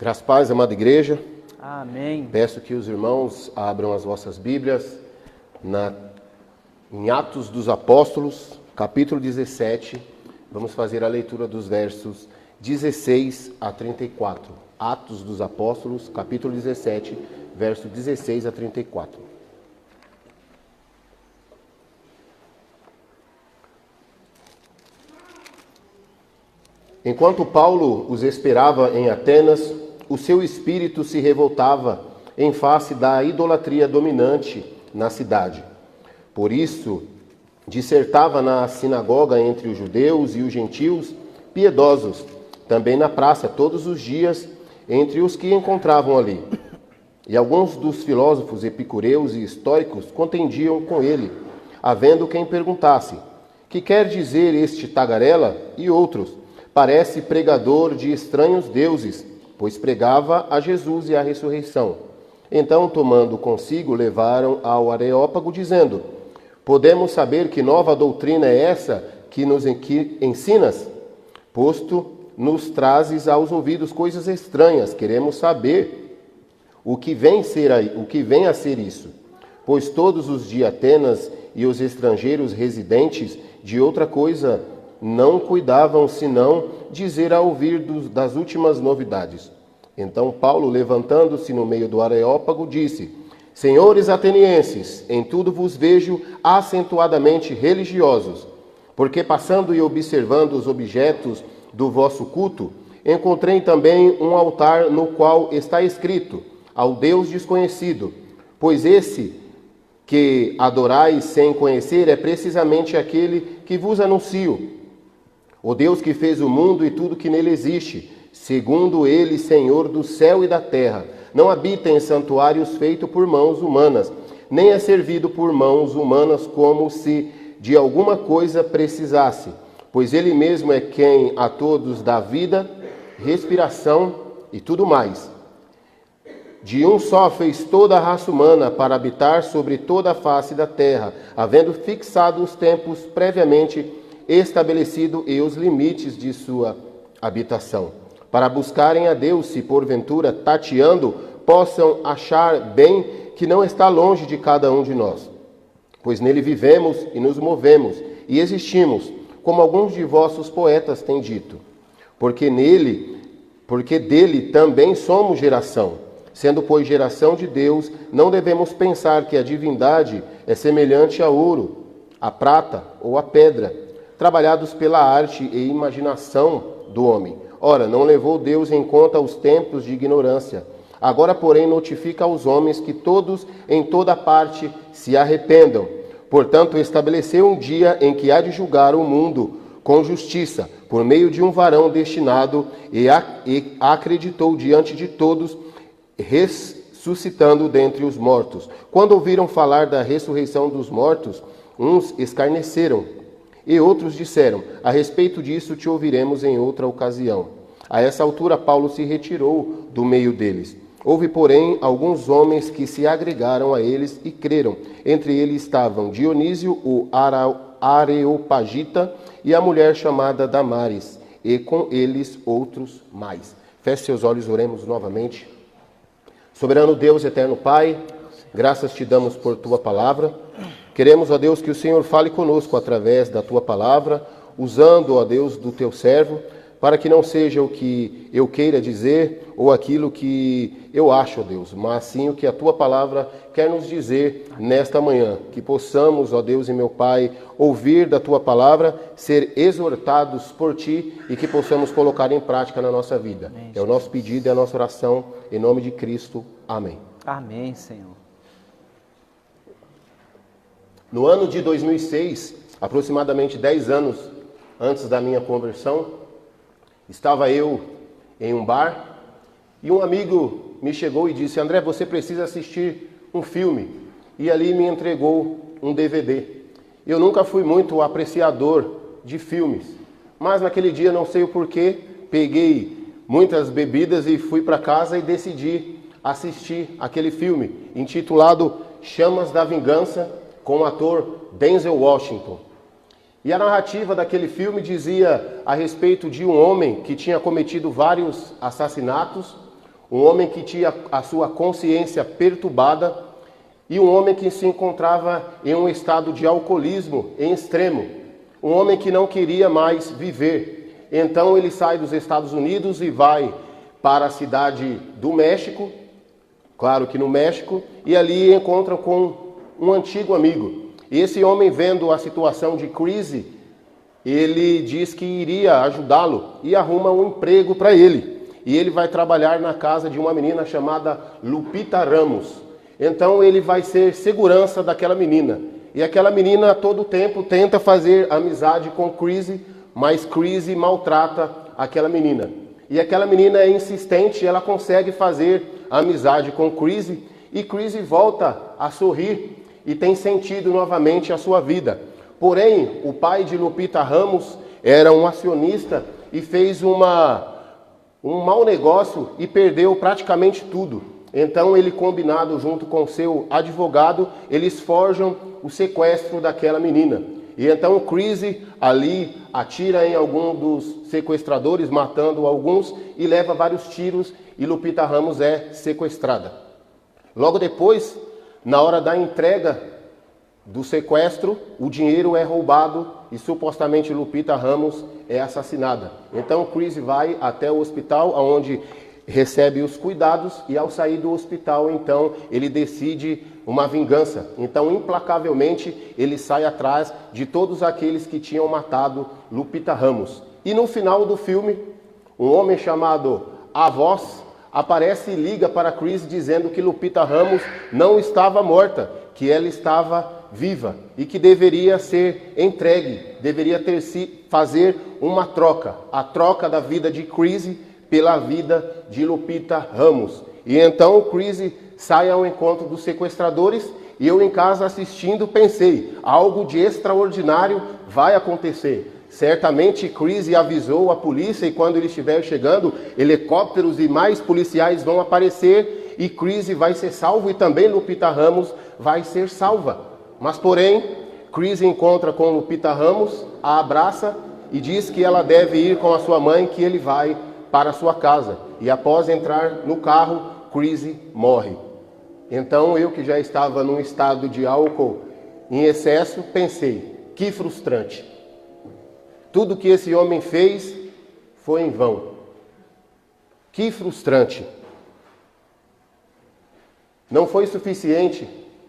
Graças a Paz, amada igreja. Amém. Peço que os irmãos abram as vossas Bíblias em Atos dos Apóstolos, capítulo 17. Vamos fazer a leitura dos versos 16 a 34. Atos dos Apóstolos, capítulo 17, verso 16 a 34. Enquanto Paulo os esperava em Atenas, o seu espírito se revoltava em face da idolatria dominante na cidade. Por isso, dissertava na sinagoga entre os judeus e os gentios piedosos, também na praça todos os dias entre os que encontravam ali. E alguns dos filósofos epicureus e estoicos contendiam com ele, havendo quem perguntasse: que quer dizer este tagarela? E outros: parece pregador de estranhos deuses, pois pregava a Jesus e a ressurreição. Então, tomando consigo, levaram ao Areópago, dizendo: podemos saber que nova doutrina é essa que nos ensinas? Posto nos trazes aos ouvidos coisas estranhas, queremos saber o que vem a ser isso. Pois todos os de Atenas e os estrangeiros residentes de outra coisa não cuidavam senão dizer a ouvir das últimas novidades. Então Paulo, levantando-se no meio do Areópago, disse: senhores atenienses, em tudo vos vejo acentuadamente religiosos, porque passando e observando os objetos do vosso culto, encontrei também um altar no qual está escrito: ao Deus desconhecido, pois esse que adorais sem conhecer é precisamente aquele que vos anuncio, o Deus que fez o mundo e tudo que nele existe, segundo ele, Senhor do céu e da terra, não habita em santuários feitos por mãos humanas, nem é servido por mãos humanas como se de alguma coisa precisasse, pois ele mesmo é quem a todos dá vida, respiração e tudo mais. De um só fez toda a raça humana para habitar sobre toda a face da terra, havendo fixado os tempos previamente estabelecido e os limites de sua habitação, para buscarem a Deus, se porventura, tateando, possam achar bem que não está longe de cada um de nós. Pois nele vivemos e nos movemos e existimos, como alguns de vossos poetas têm dito. Porque dele também somos geração. Sendo, pois, geração de Deus, não devemos pensar que a divindade é semelhante a ouro, a prata ou a pedra, trabalhados pela arte e imaginação do homem. Ora, não levou Deus em conta os tempos de ignorância. Agora, porém, notifica aos homens que todos, em toda parte, se arrependam. Portanto, estabeleceu um dia em que há de julgar o mundo com justiça, por meio de um varão destinado, e acreditou diante de todos, ressuscitando dentre os mortos. Quando ouviram falar da ressurreição dos mortos, uns escarneceram, e outros disseram: a respeito disso te ouviremos em outra ocasião. A essa altura Paulo se retirou do meio deles. Houve, porém, alguns homens que se agregaram a eles e creram. Entre eles estavam Dionísio, o Areopagita, e a mulher chamada Damaris, e com eles outros mais. Feche seus olhos, oremos novamente. Soberano Deus, eterno Pai, graças te damos por tua palavra. Queremos, ó Deus, que o Senhor fale conosco através da tua palavra, usando, ó Deus, do teu servo, para que não seja o que eu queira dizer ou aquilo que eu acho, ó Deus, mas sim o que a tua palavra quer nos dizer nesta manhã. Que possamos, ó Deus e meu Pai, ouvir da tua palavra, ser exortados por ti e que possamos colocar em prática na nossa vida. Amém. É o nosso pedido e a nossa oração, em nome de Cristo. Amém. Amém, Senhor. No ano de 2006, aproximadamente 10 anos antes da minha conversão, estava eu em um bar e um amigo me chegou e disse: André, você precisa assistir um filme. E ali me entregou um DVD. Eu nunca fui muito apreciador de filmes, mas naquele dia, não sei o porquê, peguei muitas bebidas e fui para casa e decidi assistir aquele filme, intitulado Chamas da Vingança, com o ator Denzel Washington. E a narrativa daquele filme dizia a respeito de um homem que tinha cometido vários assassinatos, um homem que tinha a sua consciência perturbada e um homem que se encontrava em um estado de alcoolismo em extremo, um homem que não queria mais viver. Então ele sai dos Estados Unidos e vai para a cidade do México, claro que no México, e ali encontra com um antigo amigo. E esse homem, vendo a situação de crise, ele diz que iria ajudá-lo e arruma um emprego para ele. E ele vai trabalhar na casa de uma menina chamada Lupita Ramos. Então ele vai ser segurança daquela menina. E aquela menina a todo tempo tenta fazer amizade com Chrissy, mas Chrissy maltrata aquela menina. E aquela menina é insistente, ela consegue fazer amizade com Chrissy, e Chrissy volta a sorrir e tem sentido novamente a sua vida. Porém, o pai de Lupita Ramos era um acionista e fez um mau negócio e perdeu praticamente tudo. Então ele, combinado junto com seu advogado, eles forjam o sequestro daquela menina. E então Chrissy ali atira em algum dos sequestradores, matando alguns, e leva vários tiros, e Lupita Ramos é sequestrada. Logo depois, na hora da entrega do sequestro, o dinheiro é roubado e supostamente Lupita Ramos é assassinada. Então Chrissy vai até o hospital, onde recebe os cuidados, e ao sair do hospital, então, ele decide uma vingança. Então, implacavelmente, ele sai atrás de todos aqueles que tinham matado Lupita Ramos. E no final do filme, um homem chamado Avós aparece e liga para Chrissy dizendo que Lupita Ramos não estava morta, que ela estava viva e que deveria ser entregue, deveria fazer uma troca, a troca da vida de Chrissy pela vida de Lupita Ramos. E então o Chrissy sai ao encontro dos sequestradores, e eu em casa assistindo pensei, algo de extraordinário vai acontecer. Certamente Chrissy avisou a polícia, e quando ele estiver chegando, helicópteros e mais policiais vão aparecer, e Chrissy vai ser salvo, e também Lupita Ramos vai ser salva. Mas porém, Chrissy encontra com Lupita Ramos, a abraça e diz que ela deve ir com a sua mãe, que ele vai para sua casa. E após entrar no carro, Chrissy morre. Então eu, que já estava num estado de álcool em excesso, pensei, que frustrante. Tudo que esse homem fez foi em vão. Que frustrante. Não foi suficiente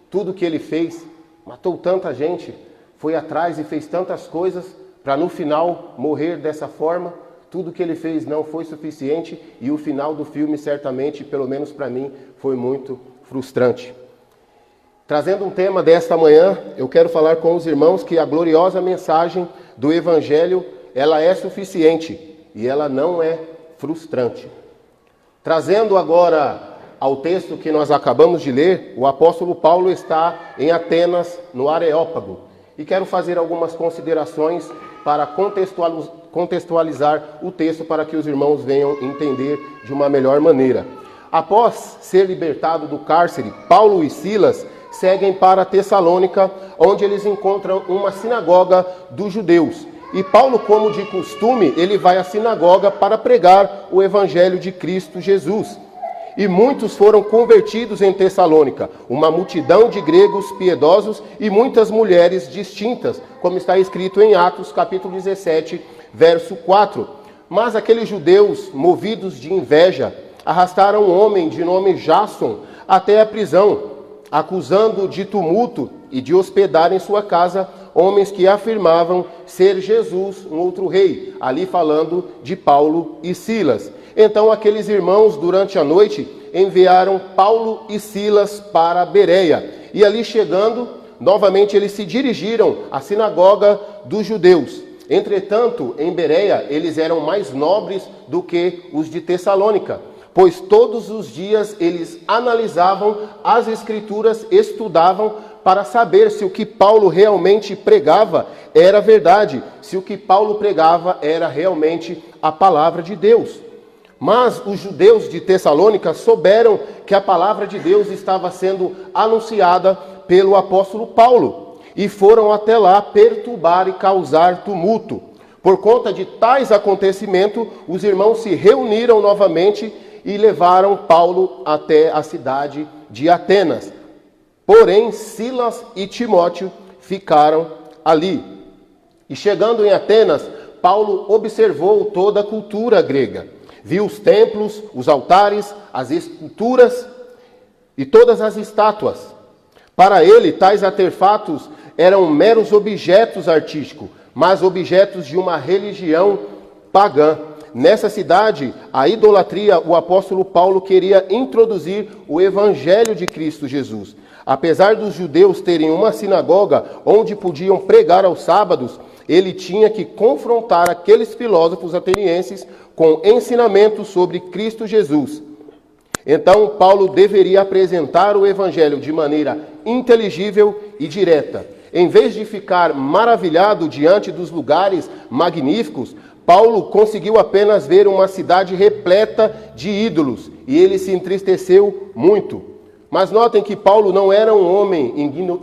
tudo que ele fez, matou tanta gente, foi atrás e fez tantas coisas para no final morrer dessa forma. Tudo que ele fez não foi suficiente, e o final do filme, certamente, pelo menos para mim, foi muito frustrante. Trazendo um tema desta manhã, eu quero falar com os irmãos que a gloriosa mensagem do Evangelho, ela é suficiente e ela não é frustrante. Trazendo agora ao texto que nós acabamos de ler, o apóstolo Paulo está em Atenas, no Areópago, e quero fazer algumas considerações para contextualizar o texto para que os irmãos venham entender de uma melhor maneira. Após ser libertado do cárcere, Paulo e Silas seguem para Tessalônica, onde eles encontram uma sinagoga dos judeus. E Paulo, como de costume, ele vai à sinagoga para pregar o evangelho de Cristo Jesus. E muitos foram convertidos em Tessalônica, uma multidão de gregos piedosos e muitas mulheres distintas, como está escrito em Atos capítulo 17, verso 4. Mas aqueles judeus, movidos de inveja, arrastaram um homem de nome Jasson até a prisão, acusando de tumulto e de hospedar em sua casa homens que afirmavam ser Jesus, um outro rei, ali falando de Paulo e Silas. Então aqueles irmãos, durante a noite, enviaram Paulo e Silas para Bereia. E ali chegando, novamente eles se dirigiram à sinagoga dos judeus. Entretanto, em Bereia, eles eram mais nobres do que os de Tessalônica, pois todos os dias eles analisavam as Escrituras, estudavam para saber se o que Paulo realmente pregava era verdade, se o que Paulo pregava era realmente a palavra de Deus. Mas os judeus de Tessalônica souberam que a palavra de Deus estava sendo anunciada pelo apóstolo Paulo e foram até lá perturbar e causar tumulto. Por conta de tais acontecimentos, os irmãos se reuniram novamente e levaram Paulo até a cidade de Atenas. Porém, Silas e Timóteo ficaram ali. E chegando em Atenas, Paulo observou toda a cultura grega. Viu os templos, os altares, as esculturas e todas as estátuas. Para ele, tais artefatos eram meros objetos artísticos, mas objetos de uma religião pagã. Nessa cidade, a idolatria, o apóstolo Paulo queria introduzir o evangelho de Cristo Jesus. Apesar dos judeus terem uma sinagoga onde podiam pregar aos sábados, ele tinha que confrontar aqueles filósofos atenienses com ensinamentos sobre Cristo Jesus. Então, Paulo deveria apresentar o evangelho de maneira inteligível e direta. Em vez de ficar maravilhado diante dos lugares magníficos, Paulo conseguiu apenas ver uma cidade repleta de ídolos e ele se entristeceu muito. Mas notem que Paulo não era um homem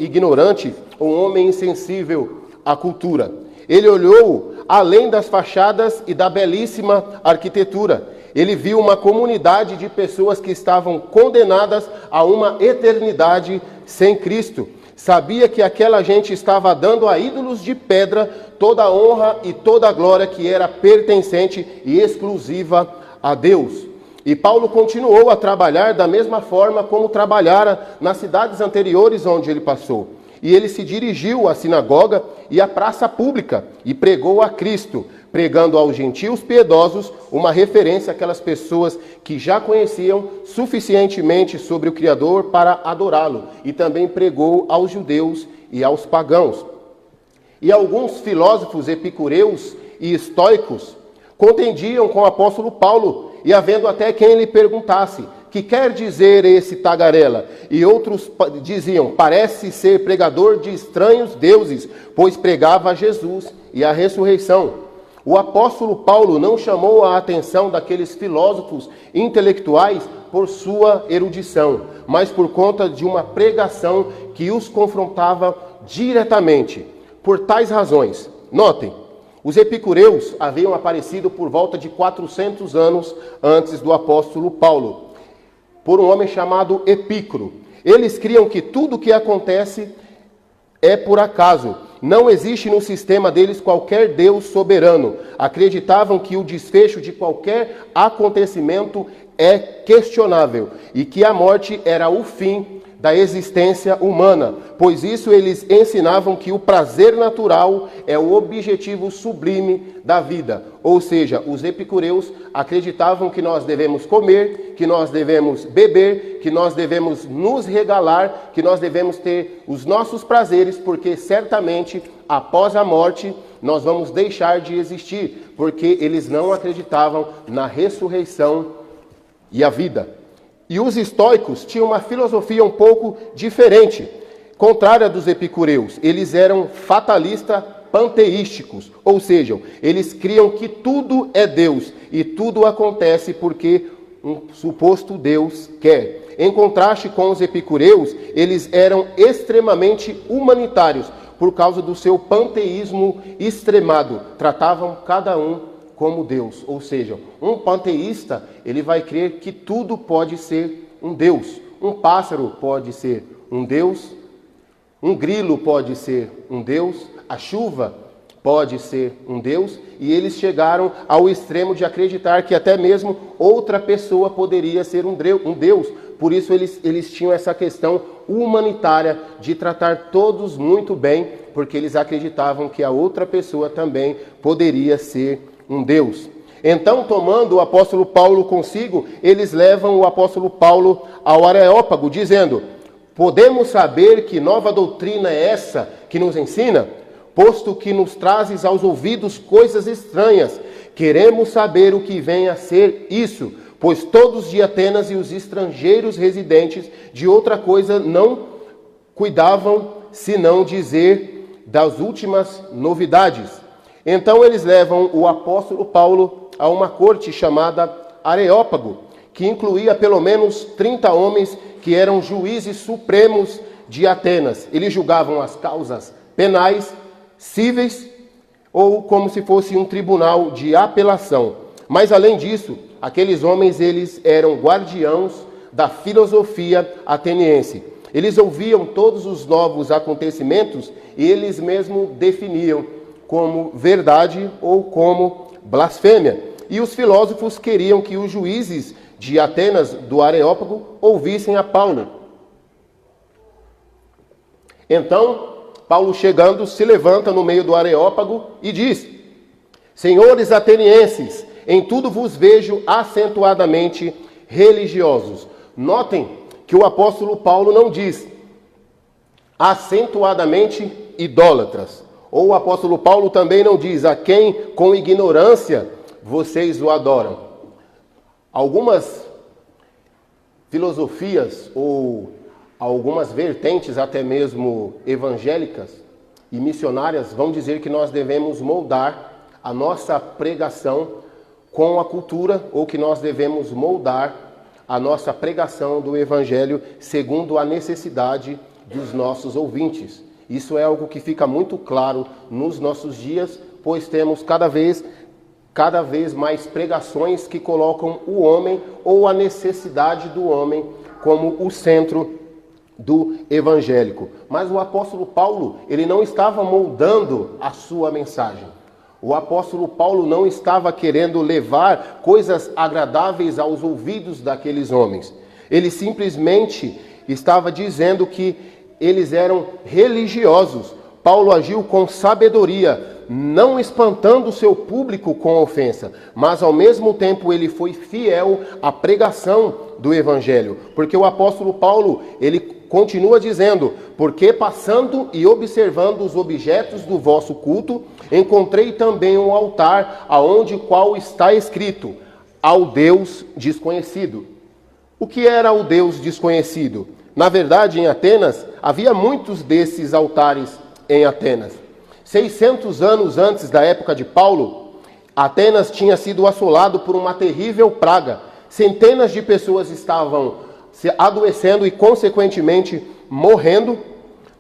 ignorante ou um homem insensível à cultura. Ele olhou além das fachadas e da belíssima arquitetura. Ele viu uma comunidade de pessoas que estavam condenadas a uma eternidade sem Cristo. Sabia que aquela gente estava dando a ídolos de pedra toda a honra e toda a glória que era pertencente e exclusiva a Deus. E Paulo continuou a trabalhar da mesma forma como trabalhara nas cidades anteriores onde ele passou. E ele se dirigiu à sinagoga e à praça pública e pregou a Cristo, pregando aos gentios piedosos uma referência àquelas pessoas que já conheciam suficientemente sobre o Criador para adorá-lo. E também pregou aos judeus e aos pagãos. E alguns filósofos epicureus e estoicos contendiam com o apóstolo Paulo, e havendo até quem lhe perguntasse: que quer dizer esse tagarela? E outros diziam: parece ser pregador de estranhos deuses, pois pregava a Jesus e a ressurreição. O apóstolo Paulo não chamou a atenção daqueles filósofos intelectuais por sua erudição, mas por conta de uma pregação que os confrontava diretamente. Por tais razões, notem, os epicureus haviam aparecido por volta de 400 anos antes do apóstolo Paulo, por um homem chamado Epicuro. Eles criam que tudo o que acontece é por acaso. Não existe no sistema deles qualquer Deus soberano. Acreditavam que o desfecho de qualquer acontecimento é questionável e que a morte era o fim da existência humana. Pois isso eles ensinavam que o prazer natural é o objetivo sublime da vida. Ou seja, os epicureus acreditavam que nós devemos comer, que nós devemos beber, que nós devemos nos regalar, que nós devemos ter os nossos prazeres, porque certamente após a morte nós vamos deixar de existir, porque eles não acreditavam na ressurreição e a vida. E os estoicos tinham uma filosofia um pouco diferente, contrária dos epicureus. Eles eram fatalistas panteísticos, ou seja, eles criam que tudo é Deus e tudo acontece porque um suposto Deus quer. Em contraste com os epicureus, eles eram extremamente humanitários por causa do seu panteísmo extremado. Tratavam cada um como Deus, ou seja, um panteísta, ele vai crer que tudo pode ser um Deus. Um pássaro pode ser um Deus, um grilo pode ser um Deus, a chuva pode ser um Deus, e eles chegaram ao extremo de acreditar que até mesmo outra pessoa poderia ser um Deus. Por isso eles tinham essa questão humanitária de tratar todos muito bem, porque eles acreditavam que a outra pessoa também poderia ser um Deus. Então, tomando o apóstolo Paulo consigo, eles levam o apóstolo Paulo ao Areópago, dizendo: podemos saber que nova doutrina é essa que nos ensina? Posto que nos trazes aos ouvidos coisas estranhas, queremos saber o que vem a ser isso, pois todos de Atenas e os estrangeiros residentes de outra coisa não cuidavam, senão dizer das últimas novidades. Então eles levam o apóstolo Paulo a uma corte chamada Areópago, que incluía pelo menos 30 homens que eram juízes supremos de Atenas. Eles julgavam as causas penais, cíveis ou como se fosse um tribunal de apelação. Mas além disso, aqueles homens, eles eram guardiãos da filosofia ateniense. Eles ouviam todos os novos acontecimentos e eles mesmos definiam como verdade ou como blasfêmia. E os filósofos queriam que os juízes de Atenas, do Areópago, ouvissem a Paulo. Então, Paulo, chegando, se levanta no meio do Areópago e diz: senhores atenienses, em tudo vos vejo acentuadamente religiosos. Notem que o apóstolo Paulo não diz acentuadamente idólatras. Ou o apóstolo Paulo também não diz a quem com ignorância vocês o adoram. Algumas filosofias ou algumas vertentes, até mesmo evangélicas e missionárias, vão dizer que nós devemos moldar a nossa pregação com a cultura, ou que nós devemos moldar a nossa pregação do Evangelho segundo a necessidade dos nossos ouvintes. Isso é algo que fica muito claro nos nossos dias, pois temos cada vez mais pregações que colocam o homem ou a necessidade do homem como o centro do evangélico. Mas o apóstolo Paulo, ele não estava moldando a sua mensagem. O apóstolo Paulo não estava querendo levar coisas agradáveis aos ouvidos daqueles homens. Ele simplesmente estava dizendo que eles eram religiosos. Paulo agiu com sabedoria, não espantando o seu público com ofensa, mas ao mesmo tempo ele foi fiel à pregação do evangelho. Porque o apóstolo Paulo, ele continua dizendo: porque passando e observando os objetos do vosso culto, encontrei também um altar, aonde qual está escrito: ao Deus desconhecido. O que era o Deus desconhecido? Na verdade, em Atenas, havia muitos desses altares em Atenas. 600 anos antes da época de Paulo, Atenas tinha sido assolado por uma terrível praga. Centenas de pessoas estavam se adoecendo e, consequentemente, morrendo.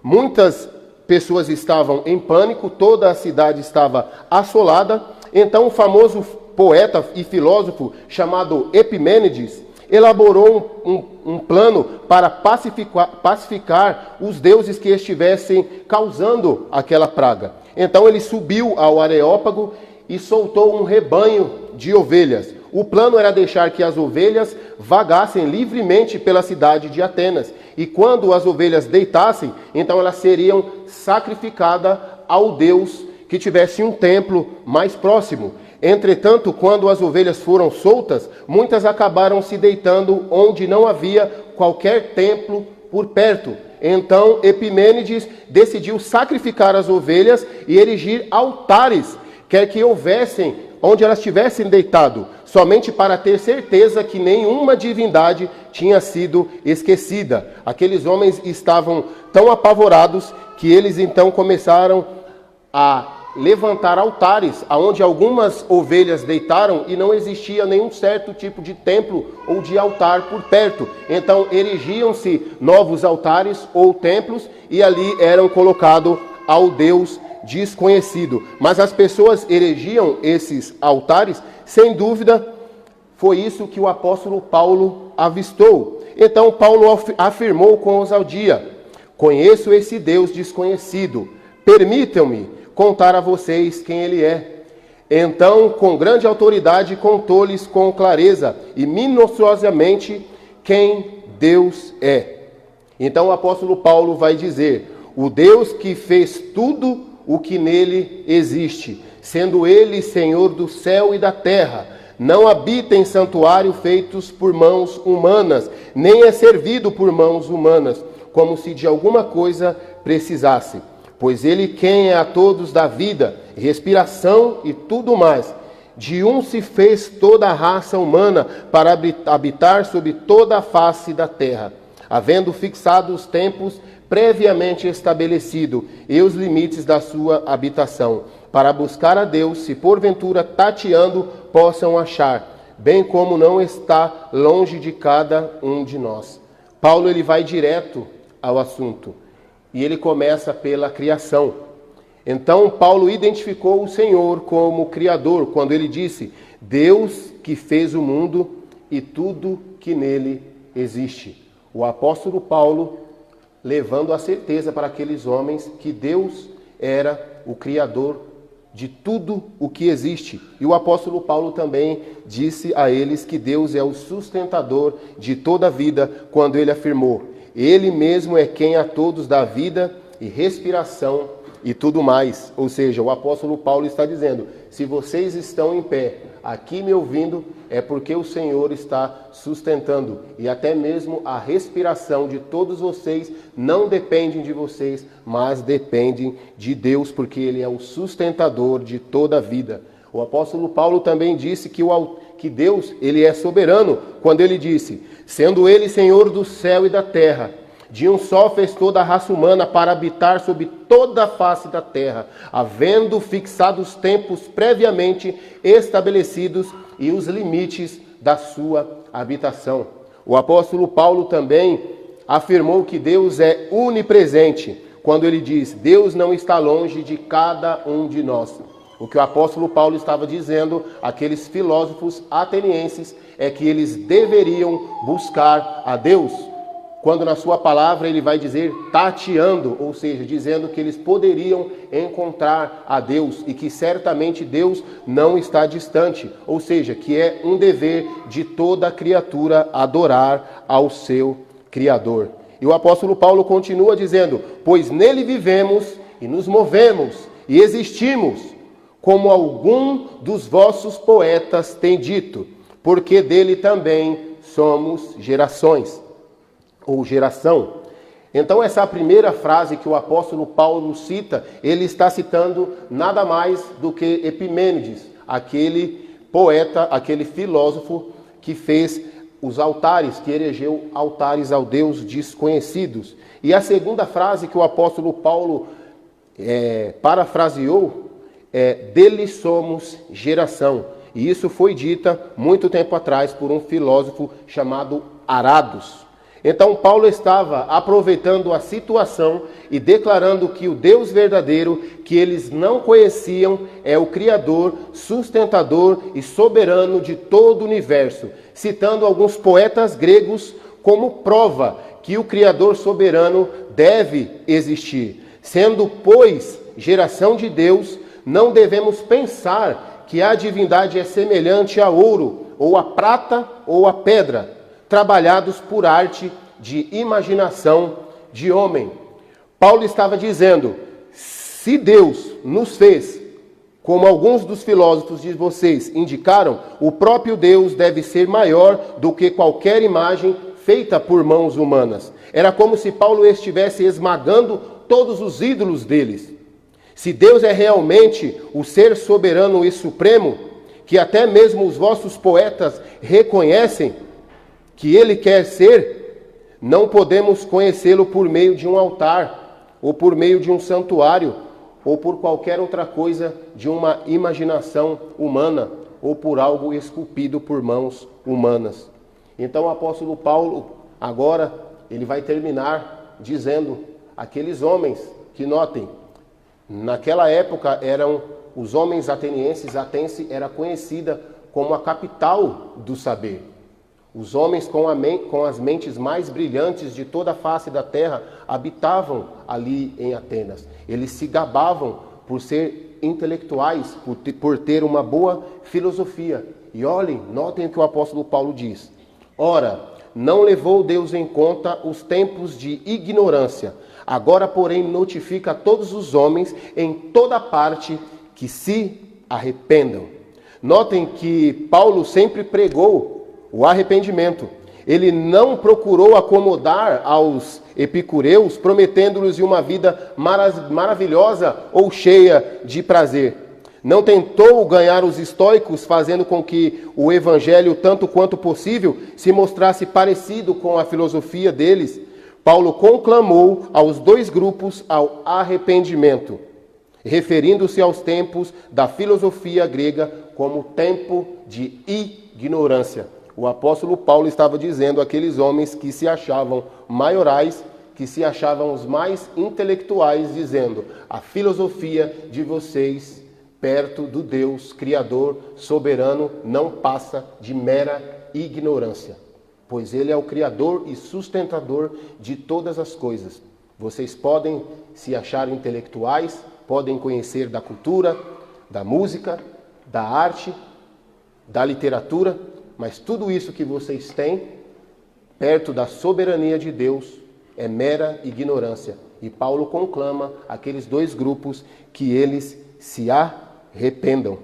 Muitas pessoas estavam em pânico, toda a cidade estava assolada. Então, o famoso poeta e filósofo chamado Epimênides elaborou um plano para pacificar os deuses que estivessem causando aquela praga. Então ele subiu ao Areópago e soltou um rebanho de ovelhas. O plano era deixar que as ovelhas vagassem livremente pela cidade de Atenas. E quando as ovelhas deitassem, então elas seriam sacrificadas ao Deus que tivesse um templo mais próximo. Entretanto, quando as ovelhas foram soltas, muitas acabaram se deitando onde não havia qualquer templo por perto. Então, Epimênides decidiu sacrificar as ovelhas e erigir altares, quer que houvessem onde elas tivessem deitado, somente para ter certeza que nenhuma divindade tinha sido esquecida. Aqueles homens estavam tão apavorados que eles então começaram a levantar altares, aonde algumas ovelhas deitaram e não existia nenhum certo tipo de templo ou de altar por perto. Então erigiam-se novos altares ou templos e ali eram colocados ao Deus desconhecido. Mas as pessoas erigiam esses altares, sem dúvida, foi isso que o apóstolo Paulo avistou. Então Paulo afirmou com ousadia: conheço esse Deus desconhecido, permitam-me contar a vocês quem ele é. Então, com grande autoridade, contou-lhes com clareza e minuciosamente quem Deus é. Então o apóstolo Paulo vai dizer: o Deus que fez tudo o que nele existe, sendo ele Senhor do céu e da terra, não habita em santuário feitos por mãos humanas, nem é servido por mãos humanas, como se de alguma coisa precisasse. Pois ele quem é a todos dá vida, respiração e tudo mais. De um se fez toda a raça humana para habitar sobre toda a face da terra, havendo fixado os tempos previamente estabelecido e os limites da sua habitação, para buscar a Deus, se porventura tateando possam achar, bem como não está longe de cada um de nós. Paulo ele vai direto ao assunto. E ele começa pela criação. Então, Paulo identificou o Senhor como Criador, quando ele disse: Deus que fez o mundo e tudo que nele existe. O apóstolo Paulo levando a certeza para aqueles homens que Deus era o Criador de tudo o que existe. E o apóstolo Paulo também disse a eles que Deus é o sustentador de toda a vida, quando ele afirmou: Ele mesmo é quem a todos dá vida e respiração e tudo mais. Ou seja, o apóstolo Paulo está dizendo: se vocês estão em pé, aqui me ouvindo, é porque o Senhor está sustentando. E até mesmo a respiração de todos vocês não depende de vocês, mas depende de Deus, porque Ele é o sustentador de toda a vida. O apóstolo Paulo também disse que Deus, Ele é soberano, quando Ele disse: sendo Ele Senhor do céu e da terra, de um só fez toda a raça humana para habitar sobre toda a face da terra, havendo fixado os tempos previamente estabelecidos e os limites da sua habitação. O apóstolo Paulo também afirmou que Deus é onipresente, quando ele diz: Deus não está longe de cada um de nós. O que o apóstolo Paulo estava dizendo àqueles filósofos atenienses é que eles deveriam buscar a Deus, quando na sua palavra ele vai dizer tateando, ou seja, dizendo que eles poderiam encontrar a Deus e que certamente Deus não está distante, ou seja, que é um dever de toda criatura adorar ao seu Criador. E o apóstolo Paulo continua dizendo: pois nele vivemos e nos movemos e existimos, como algum dos vossos poetas tem dito, porque dele também somos gerações. Ou geração. Então essa primeira frase que o apóstolo Paulo cita, ele está citando nada mais do que Epimênides, aquele poeta, aquele filósofo que fez os altares, que erigeu altares ao Deus desconhecidos. E a segunda frase que o apóstolo Paulo parafraseou é: dele somos geração. E isso foi dita muito tempo atrás por um filósofo chamado Arados. Então Paulo estava aproveitando a situação e declarando que o Deus verdadeiro, que eles não conheciam, é o Criador, sustentador e soberano de todo o universo, citando alguns poetas gregos como prova que o Criador soberano deve existir. Sendo, pois, geração de Deus, não devemos pensar que a divindade é semelhante a ouro, ou a prata, ou a pedra, trabalhados por arte de imaginação de homem. Paulo estava dizendo: se Deus nos fez, como alguns dos filósofos de vocês indicaram, o próprio Deus deve ser maior do que qualquer imagem feita por mãos humanas. Era como se Paulo estivesse esmagando todos os ídolos deles. Se Deus é realmente o ser soberano e supremo, que até mesmo os vossos poetas reconhecem que ele quer ser, não podemos conhecê-lo por meio de um altar, ou por meio de um santuário, ou por qualquer outra coisa de uma imaginação humana, ou por algo esculpido por mãos humanas. Então o apóstolo Paulo, agora, ele vai terminar dizendo: aqueles homens que, notem, naquela época eram os homens atenienses, Atense era conhecida como a capital do saber. Os homens com as mentes mais brilhantes de toda a face da terra habitavam ali em Atenas. Eles se gabavam por ser intelectuais, por ter uma boa filosofia. E olhem, notem o que o apóstolo Paulo diz: ora, não levou Deus em conta os tempos de ignorância. Agora, porém, notifica a todos os homens em toda parte que se arrependam. Notem que Paulo sempre pregou o arrependimento. Ele não procurou acomodar aos epicureus, prometendo-lhes uma vida maravilhosa ou cheia de prazer. Não tentou ganhar os estoicos, fazendo com que o evangelho, tanto quanto possível, se mostrasse parecido com a filosofia deles. Paulo conclamou aos dois grupos ao arrependimento, referindo-se aos tempos da filosofia grega como tempo de ignorância. O apóstolo Paulo estava dizendo àqueles homens que se achavam maiorais que se achavam os mais intelectuais, dizendo: a filosofia de vocês, perto do Deus Criador soberano, não passa de mera ignorância, pois Ele é o Criador e sustentador de todas as coisas. Vocês podem se achar intelectuais, podem conhecer da cultura, da música, da arte, da literatura, mas tudo isso que vocês têm, perto da soberania de Deus, é mera ignorância. E Paulo conclama aqueles dois grupos que eles se arrependam.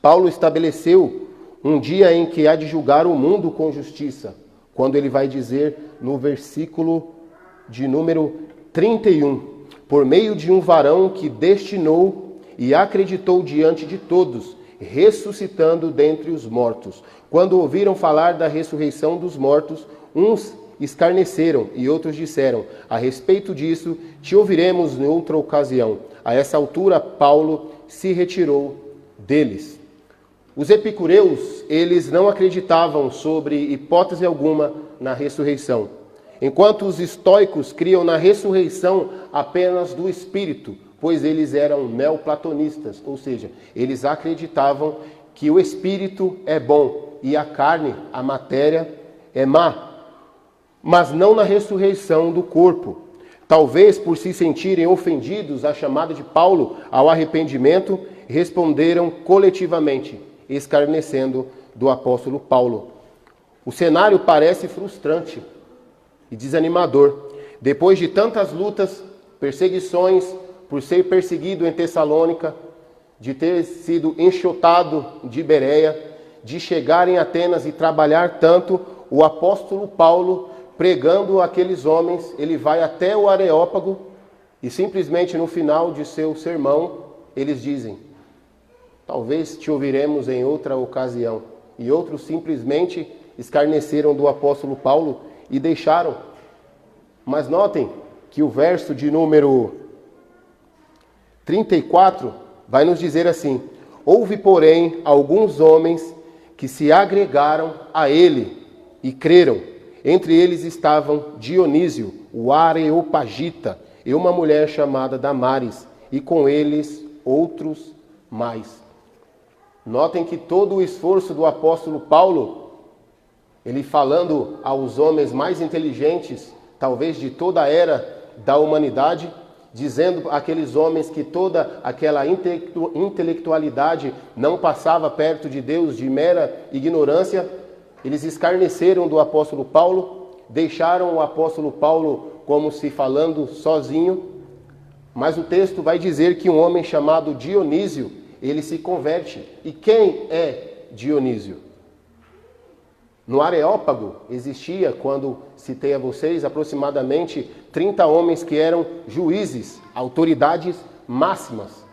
Paulo estabeleceu um dia em que há de julgar o mundo com justiça, quando ele vai dizer no versículo de número 31, por meio de um varão que destinou e acreditou diante de todos, ressuscitando dentre os mortos. Quando ouviram falar da ressurreição dos mortos, uns escarneceram e outros disseram: a respeito disso te ouviremos em outra ocasião. A essa altura, Paulo se retirou deles. Os epicureus, eles não acreditavam sobre hipótese alguma na ressurreição, enquanto os estoicos criam na ressurreição apenas do espírito, pois eles eram neoplatonistas, ou seja, eles acreditavam que o espírito é bom e a carne, a matéria, é má, mas não na ressurreição do corpo. Talvez por se sentirem ofendidos à chamada de Paulo ao arrependimento, responderam coletivamente, escarnecendo do apóstolo Paulo. O cenário parece frustrante e desanimador. Depois de tantas lutas, perseguições, por ser perseguido em Tessalônica, de ter sido enxotado de Bereia, de chegar em Atenas e trabalhar tanto, o apóstolo Paulo, pregando aqueles homens, ele vai até o Areópago e simplesmente no final de seu sermão, eles dizem: talvez te ouviremos em outra ocasião. E outros simplesmente escarneceram do apóstolo Paulo e deixaram. Mas notem que o verso de número 34 vai nos dizer assim: houve, porém, alguns homens que se agregaram a ele e creram. Entre eles estavam Dionísio, o Areopagita, e uma mulher chamada Damaris, e com eles outros mais. Notem que todo o esforço do apóstolo Paulo, ele falando aos homens mais inteligentes, talvez de toda a era da humanidade, dizendo àqueles homens que toda aquela intelectualidade não passava perto de Deus, de mera ignorância, eles escarneceram do apóstolo Paulo, deixaram o apóstolo Paulo como se falando sozinho, mas o texto vai dizer que um homem chamado Dionísio, ele se converte. E quem é Dionísio? No Areópago existia, quando citei a vocês, aproximadamente 30 homens que eram juízes, autoridades máximas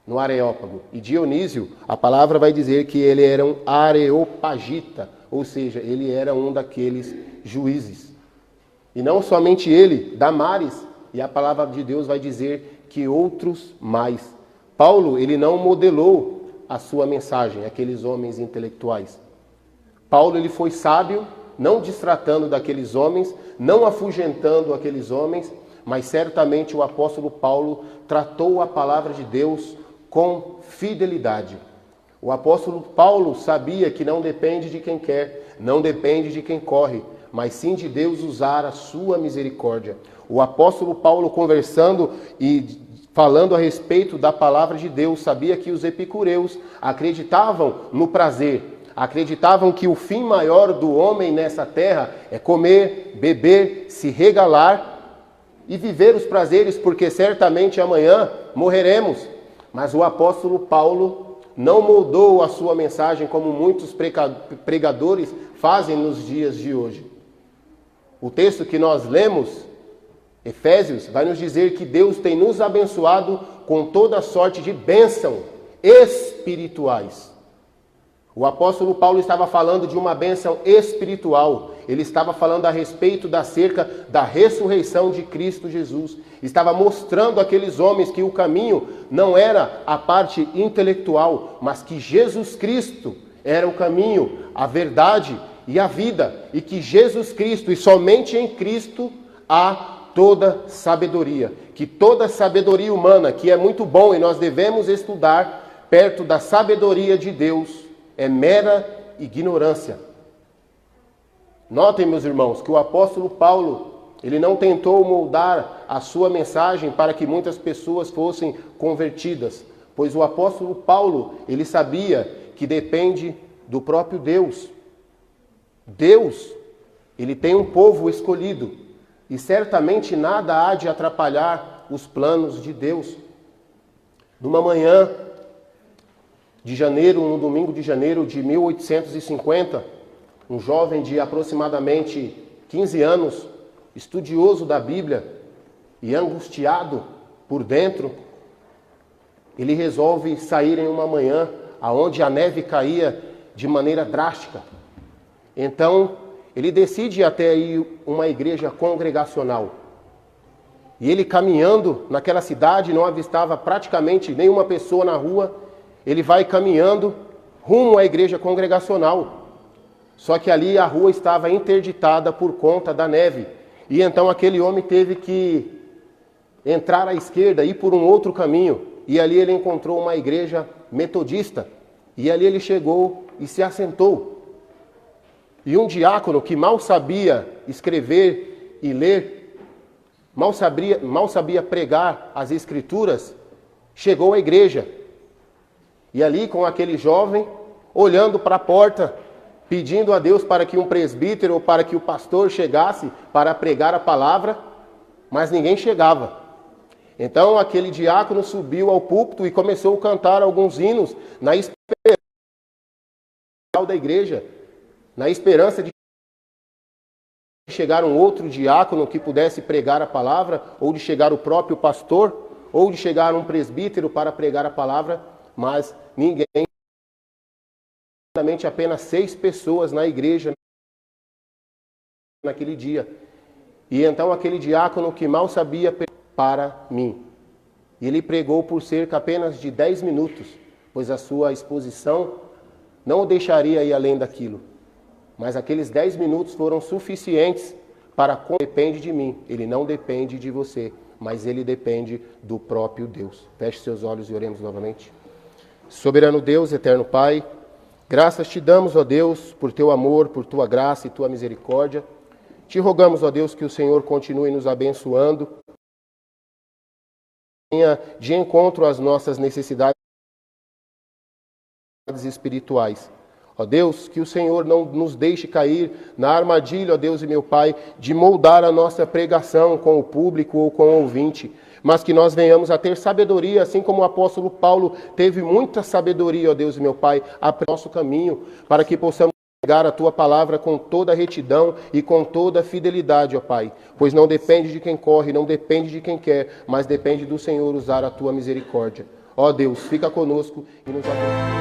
no Areópago. E Dionísio, a palavra vai dizer que ele era um areopagita, ou seja, ele era um daqueles juízes. E não somente ele, Damaris, e a palavra de Deus vai dizer que outros mais. Paulo, ele não modelou a sua mensagem, aqueles homens intelectuais. Paulo, ele foi sábio, não distratando daqueles homens, não afugentando aqueles homens, mas certamente o apóstolo Paulo tratou a palavra de Deus com fidelidade. O apóstolo Paulo sabia que não depende de quem quer, não depende de quem corre, mas sim de Deus usar a sua misericórdia. O apóstolo Paulo, conversando e falando a respeito da palavra de Deus, sabia que os epicureus acreditavam no prazer, acreditavam que o fim maior do homem nessa terra é comer, beber, se regalar e viver os prazeres, porque certamente amanhã morreremos. Mas o apóstolo Paulo não moldou a sua mensagem como muitos pregadores fazem nos dias de hoje. O texto que nós lemos, Efésios, vai nos dizer que Deus tem nos abençoado com toda sorte de bênção espirituais. O apóstolo Paulo estava falando de uma bênção espiritual. Ele estava falando a respeito acerca da ressurreição de Cristo Jesus. Estava mostrando àqueles homens que o caminho não era a parte intelectual, mas que Jesus Cristo era o caminho, a verdade e a vida. E que Jesus Cristo, e somente em Cristo, há toda sabedoria, que toda sabedoria humana, que é muito bom e nós devemos estudar, perto da sabedoria de Deus, é mera ignorância. Notem, meus irmãos, que o apóstolo Paulo, ele não tentou moldar a sua mensagem para que muitas pessoas fossem convertidas, pois o apóstolo Paulo, ele sabia que depende do próprio Deus. Deus, ele tem um povo escolhido e certamente nada há de atrapalhar os planos de Deus. Numa manhã de janeiro, no domingo de janeiro de 1850, um jovem de aproximadamente 15 anos, estudioso da Bíblia e angustiado por dentro, ele resolve sair em uma manhã onde a neve caía de maneira drástica. Então, ele decide ir até aí uma igreja congregacional. E ele caminhando naquela cidade, não avistava praticamente nenhuma pessoa na rua, ele vai caminhando rumo à igreja congregacional. Só que ali a rua estava interditada por conta da neve. E então aquele homem teve que entrar à esquerda, ir por um outro caminho. E ali ele encontrou uma igreja metodista. E ali ele chegou e se assentou. E um diácono que mal sabia escrever e ler, mal sabia pregar as escrituras, chegou à igreja. E ali com aquele jovem, olhando para a porta, pedindo a Deus para que um presbítero ou para que o pastor chegasse para pregar a palavra, mas ninguém chegava. Então aquele diácono subiu ao púlpito e começou a cantar alguns hinos na esperança da igreja, na esperança de chegar um outro diácono que pudesse pregar a palavra, ou de chegar o próprio pastor, ou de chegar um presbítero para pregar a palavra, mas ninguém. Apenas 6 pessoas na igreja naquele dia. E então aquele diácono que mal sabia para mim. E ele pregou por cerca apenas de 10 minutos, pois a sua exposição não o deixaria ir além daquilo. Mas aqueles 10 minutos foram suficientes para depende de mim. Ele não depende de você, mas ele depende do próprio Deus. Feche seus olhos e oremos novamente. Soberano Deus, eterno Pai, graças te damos, ó Deus, por teu amor, por tua graça e tua misericórdia. Te rogamos, ó Deus, que o Senhor continue nos abençoando, venha de encontro às nossas necessidades espirituais. Ó Deus, que o Senhor não nos deixe cair na armadilha, ó Deus e meu Pai, de moldar a nossa pregação com o público ou com o ouvinte, mas que nós venhamos a ter sabedoria, assim como o apóstolo Paulo teve muita sabedoria, ó Deus e meu Pai, a nosso caminho, para que possamos pregar a Tua palavra com toda retidão e com toda fidelidade, ó Pai, pois não depende de quem corre, não depende de quem quer, mas depende do Senhor usar a Tua misericórdia. Ó Deus, fica conosco e nos abençoe.